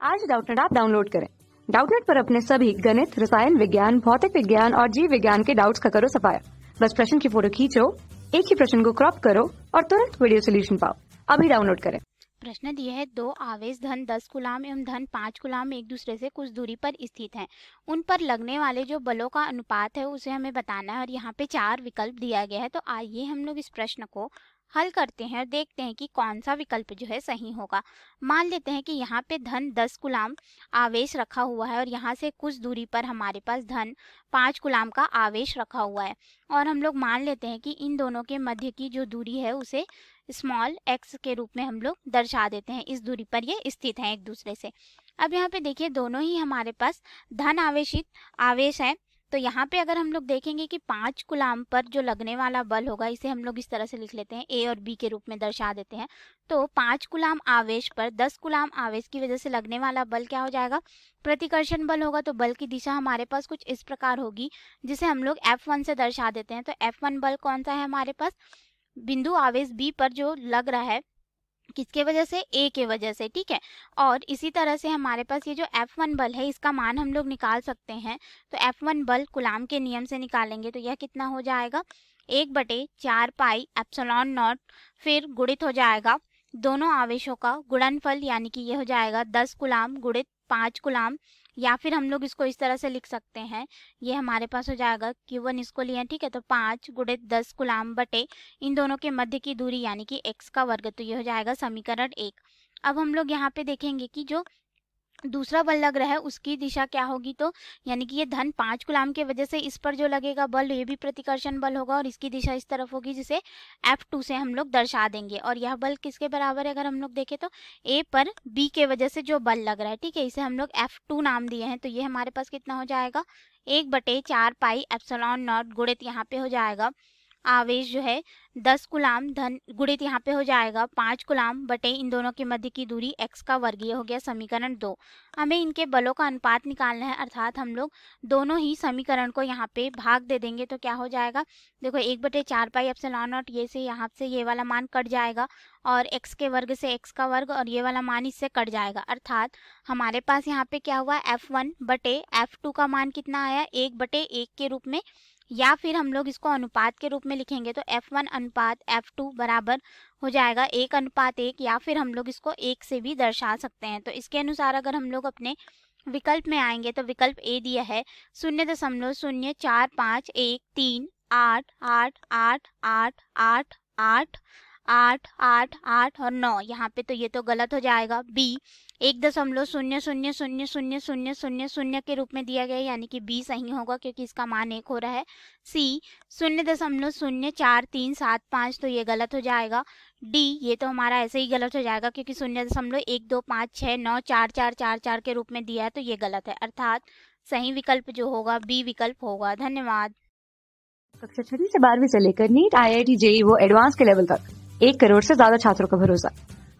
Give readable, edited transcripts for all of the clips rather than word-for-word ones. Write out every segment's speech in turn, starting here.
आज Doubtnut app download करें। Doubtnut पर अपने सभी गणित, रसायन विज्ञान, भौतिक विज्ञान और जीव विज्ञान के डाउट्स का करो सफाया। बस प्रश्न की फोटो खींचो, एक ही प्रश्न को क्रॉप करो और तुरंत वीडियो सोल्यूशन पाओ। अभी डाउनलोड करें। प्रश्न दिए है दो आवेश धन 10 कूलाम एवं धन 5 कूलाम एक दूसरे से कुछ दूरी पर स्थित हैं। उन पर लगने वाले जो बलों का अनुपात है उसे हमें बताना है और यहाँ पे 4 विकल्प दिया गया है। तो आइए हम लोग इस प्रश्न को हल करते हैं और देखते हैं कि कौन सा विकल्प जो है सही होगा। मान लेते हैं कि यहाँ पे धन 10 कूलाम आवेश रखा हुआ है और यहाँ से कुछ दूरी पर हमारे पास धन 5 कूलाम का आवेश रखा हुआ है और हम लोग मान लेते हैं कि इन दोनों के मध्य की जो दूरी है उसे स्मॉल x के रूप में हम लोग दर्शा देते हैं। इस दूरी पर ये स्थित हैं एक दूसरे से। अब यहाँ पे देखिए दोनों ही हमारे पास धन आवेशित आवेश है। तो यहाँ पे अगर हम लोग देखेंगे कि 5 कूलाम पर जो लगने वाला बल होगा इसे हम लोग इस तरह से लिख लेते हैं, a और b के रूप में दर्शा देते हैं। तो 5 कूलाम आवेश पर 10 कूलाम आवेश की वजह से लगने वाला बल क्या हो जाएगा? प्रतिकर्षण बल होगा। तो बल की दिशा हमारे पास कुछ इस प्रकार होगी जिसे हम लोग F1 से दर्शा देते हैं। तो F1 बल कौन सा है हमारे पास? बिंदु आवेश B पर जो लग रहा है, किसके वजह से? A के वजह से, ठीक है। और इसी तरह से हमारे पास ये जो F1 बल है इसका मान हम लोग निकाल सकते हैं। तो F1 बल कूलाम के नियम से निकालेंगे तो यह कितना हो जाएगा? 1/4 पाई एप्सिलॉन नॉट, फिर गुणित हो जाएगा दोनों आवेशों का गुणनफल, यानी कि ये हो जाएगा 10 कूलाम गुणित 5 कूलाम, या फिर हम लोग इसको इस तरह से लिख सकते हैं, ये हमारे पास हो जाएगा Q1 इसको लिया, ठीक है। तो 5 गुणित 10 कूलाम बटे इन दोनों के मध्य की दूरी यानी कि x का वर्ग। तो ये हो जाएगा समीकरण 1। अब हम लोग यहाँ पे देखेंगे कि जो दूसरा बल लग रहा है उसकी दिशा क्या होगी। तो यानी कि ये धन 5 कूलाम के वजह से इस पर जो लगेगा बल ये भी प्रतिकर्षण बल होगा और इसकी दिशा इस तरफ होगी जिसे F2 से हम लोग दर्शा देंगे। और यह बल किसके बराबर है? अगर हम लोग देखें तो A पर B के वजह से जो बल लग रहा है, ठीक है, इसे हम लोग F2 नाम दिए हैं। तो ये हमारे पास कितना हो जाएगा? 1/4 पाई एप्सिलॉन नॉट गुणित यहाँ पे हो जाएगा आवेश जो है 10 कूलाम धन गुणित यहाँ पे हो जाएगा 5 कूलाम बटे इन दोनों के मध्य की दूरी x का वर्ग। ये हो गया समीकरण 2। हमें इनके बलों का अनुपात निकालना है, अर्थात हम लोग दोनों ही समीकरण को यहाँ पे भाग दे देंगे। तो क्या हो जाएगा? देखो 1/4 पाई एप्सिलॉन नॉट, ये से यहाँ से ये वाला मान कट जाएगा और x के वर्ग से x का वर्ग और ये वाला मान इससे कट जाएगा। अर्थात हमारे पास यहाँ पे क्या हुआ? F1 बटे F2 का मान कितना आया? 1/1 के रूप में, या फिर हम लोग इसको अनुपात के रूप में लिखेंगे तो F1 अनुपात F2 बराबर हो जाएगा 1:1, या फिर हम लोग इसको 1 से भी दर्शा सकते हैं। तो इसके अनुसार अगर हम लोग अपने विकल्प में आएंगे तो विकल्प ए दिया है 0.045138888888 और 9 यहाँ पे, तो ये तो गलत हो जाएगा। बी 1.0000000 के रूप में दिया गया है, यानी कि बी सही होगा क्योंकि इसका मान 1 हो रहा है। सी 0.04375, तो ये गलत हो जाएगा। डी ये तो हमारा ऐसे ही गलत हो जाएगा क्योंकि 0.125694444 के रूप में दिया है, तो ये गलत है। अर्थात सही विकल्प जो होगा बी विकल्प होगा। धन्यवाद। कक्षा 6 से 12वीं से लेकर नीट, IIT, JEE वो एडवांस के लेवल तक 1 करोड़ से ज्यादा छात्रों का भरोसा।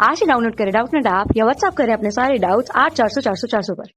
आज ही डाउनलोड करें डाउटनेट ऐप या व्हाट्सएप करें अपने सारे डाउट्स 8400 400 400 पर।